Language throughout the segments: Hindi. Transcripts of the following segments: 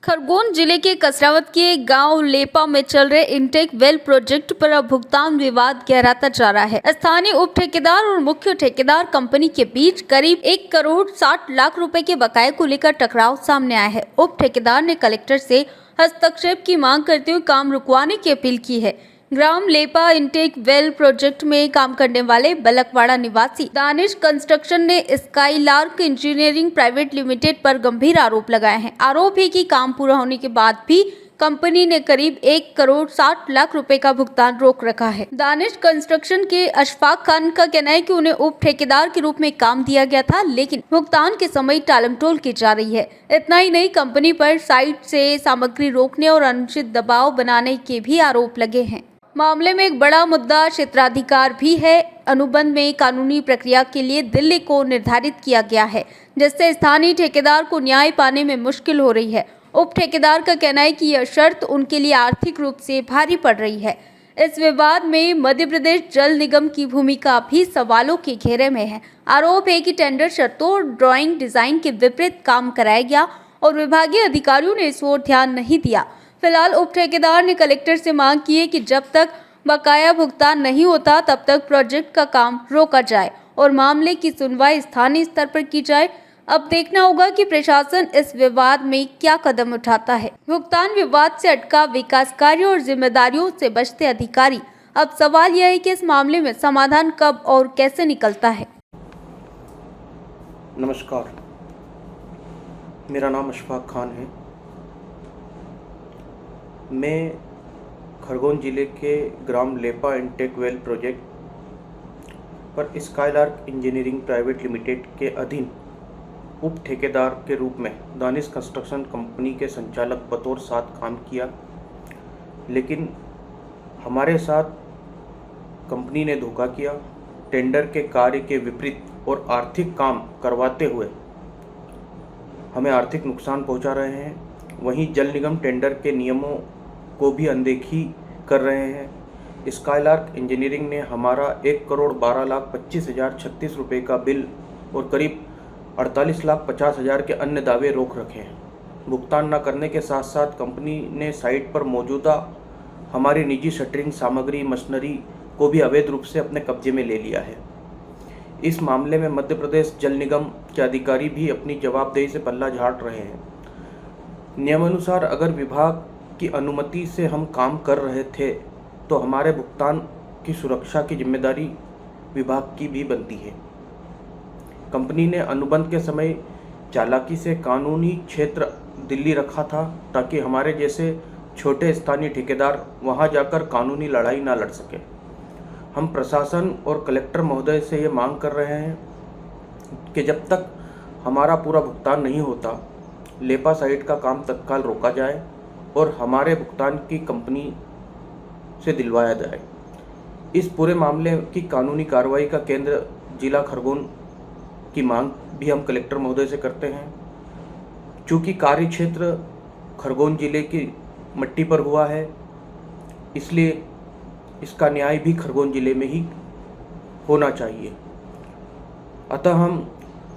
खरगोन जिले के कसरावत के गांव लेपा में चल रहे इंटेक वेल प्रोजेक्ट पर अब भुगतान विवाद गहराता जा रहा है। स्थानीय उप ठेकेदार और मुख्य ठेकेदार कंपनी के बीच करीब 1,60,00,000 रुपए के बकाये को लेकर टकराव सामने आया है। उप ठेकेदार ने कलेक्टर से हस्तक्षेप की मांग करते हुए काम रुकवाने की अपील की है। ग्राम लेपा इंटेक वेल प्रोजेक्ट में काम करने वाले बलकवाड़ा निवासी दानिश कंस्ट्रक्शन ने स्काईलार्क इंजीनियरिंग प्राइवेट लिमिटेड पर गंभीर आरोप लगाए हैं। आरोप है कि काम पूरा होने के बाद भी कंपनी ने करीब 1,60,00,000 रुपए का भुगतान रोक रखा है। दानिश कंस्ट्रक्शन के अशफाक खान का कहना है कि उन्हें उप ठेकेदार के रूप में काम दिया गया था, लेकिन भुगतान के समय टालमटोल की जा रही है। इतना ही नहीं, कंपनी पर साइट से सामग्री रोकने और अनुचित दबाव बनाने के भी आरोप लगे हैं। मामले में एक बड़ा मुद्दा क्षेत्राधिकार भी है। अनुबंध में कानूनी प्रक्रिया के लिए दिल्ली को निर्धारित किया गया है, जिससे स्थानीय ठेकेदार को न्याय पाने में मुश्किल हो रही है। उप ठेकेदार का कहना है कि यह शर्त उनके लिए आर्थिक रूप से भारी पड़ रही है। इस विवाद में मध्य प्रदेश जल निगम की भूमिका भी सवालों के घेरे में है। आरोप है कि टेंडर शर्तों और ड्राइंग डिजाइन के विपरीत काम कराया गया और विभागीय अधिकारियों ने इस ओर ध्यान नहीं दिया। फिलहाल उप ठेकेदार ने कलेक्टर से मांग की है कि जब तक बकाया भुगतान नहीं होता तब तक प्रोजेक्ट का काम रोका जाए और मामले की सुनवाई स्थानीय स्तर पर की जाए। अब देखना होगा कि प्रशासन इस विवाद में क्या कदम उठाता है। भुगतान विवाद से अटका विकास कार्य और जिम्मेदारियों से बचते अधिकारी। अब सवाल यह है कि इस मामले में समाधान कब और कैसे निकलता है। नमस्कार, मेरा नाम अशफाक खान है। मैं खरगोन ज़िले के ग्राम लेपा इंटेक वेल प्रोजेक्ट पर स्काईलार्क इंजीनियरिंग प्राइवेट लिमिटेड के अधीन उप ठेकेदार के रूप में दानिश कंस्ट्रक्शन कंपनी के संचालक बतौर 7 काम किया, लेकिन हमारे साथ कंपनी ने धोखा किया। टेंडर के कार्य के विपरीत और आर्थिक काम करवाते हुए हमें आर्थिक नुकसान पहुंचा रहे हैं। वहीं जल निगम टेंडर के नियमों को भी अनदेखी कर रहे हैं। स्काईलार्क इंजीनियरिंग ने हमारा 1,12,25,036 रुपये का बिल और करीब 48,50,000 के अन्य दावे रोक रखे हैं। भुगतान न करने के साथ साथ कंपनी ने साइट पर मौजूदा हमारी निजी शटरिंग सामग्री मशीनरी को भी अवैध रूप से अपने कब्जे में ले लिया है। इस मामले में मध्य प्रदेश जल निगम के अधिकारी भी अपनी जवाबदेही से पल्ला झाड़ रहे हैं। नियमानुसार अगर विभाग की अनुमति से हम काम कर रहे थे तो हमारे भुगतान की सुरक्षा की जिम्मेदारी विभाग की भी बनती है। कंपनी ने अनुबंध के समय चालाकी से कानूनी क्षेत्र दिल्ली रखा था ताकि हमारे जैसे छोटे स्थानीय ठेकेदार वहां जाकर कानूनी लड़ाई ना लड़ सके। हम प्रशासन और कलेक्टर महोदय से ये मांग कर रहे हैं कि जब तक हमारा पूरा भुगतान नहीं होता, लेपा साइट का काम तत्काल रोका जाए और हमारे भुगतान की कंपनी से दिलवाया जाए। इस पूरे मामले की कानूनी कार्रवाई का केंद्र जिला खरगोन की मांग भी हम कलेक्टर महोदय से करते हैं। चूँकि कार्य क्षेत्र खरगोन जिले की मट्टी पर हुआ है, इसलिए इसका न्याय भी खरगोन जिले में ही होना चाहिए। अतः हम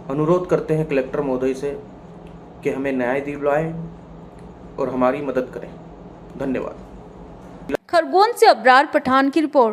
अनुरोध करते हैं कलेक्टर महोदय से कि हमें न्याय दिलवाएं और हमारी मदद करें। धन्यवाद। खरगोन से अबरार पठान की रिपोर्ट।